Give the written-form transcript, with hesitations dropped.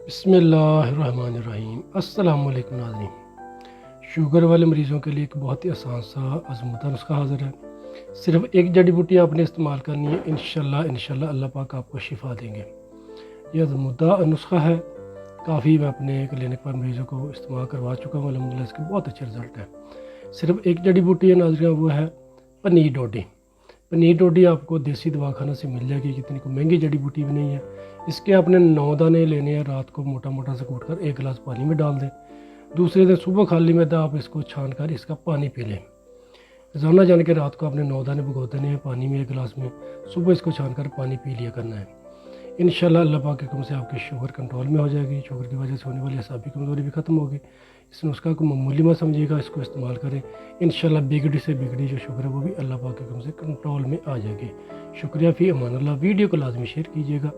بسم اللہ الرحمن الرحیم۔ السلام علیکم ناظرین، شوگر والے مریضوں کے لیے ایک بہت ہی آسان سا آزمودہ نسخہ حاضر ہے۔ صرف ایک جڑی بوٹی آپ نے استعمال کرنی ہے، انشاءاللہ اللہ پاک آپ کو شفا دیں گے۔ یہ آزمودہ نسخہ ہے، کافی میں اپنے کلینک پر مریضوں کو استعمال کروا چکا ہوں، الحمدللہ اس کے بہت اچھے رزلٹ ہیں۔ صرف ایک جڑی بوٹی ہے ناظرین، وہ ہے پنیر ڈوڈی۔ پنیر ڈوڈی آپ کو دیسی دواخانہ سے مل جائے گی، کتنی کو مہنگی جڑی بوٹی بھی نہیں ہے۔ اس کے آپ نے 9 دانے لینے ہیں، رات کو موٹا موٹا سے کوٹ کر 1 گلاس پانی میں ڈال دیں۔ دوسرے دن صبح خالی میں آپ اس کو چھان کر اس کا پانی پی لیں۔ روزانہ جان کے رات کو آپ نے 9 دانے بھگو دینے ہیں پانی میں 1 گلاس میں، صبح اس کو چھان کر پانی پی لیا کرنا ہے۔ انشاءاللہ اللہ پاک کے حکم سے آپ کی شوگر کنٹرول میں ہو جائے گی، شوگر کی وجہ سے ہونے والی اعصابی کمزوری بھی ختم ہوگی۔ اس نسخہ کو معمولی مت سمجھیے گا، اس کو استعمال کریں، انشاءاللہ بگڑی سے بگڑی جو شوگر ہے وہ بھی اللہ پاک کے حکم سے کنٹرول میں آ جائے گی۔ شکریہ، فی امان اللہ۔ ویڈیو کو لازمی شیئر کیجیے گا۔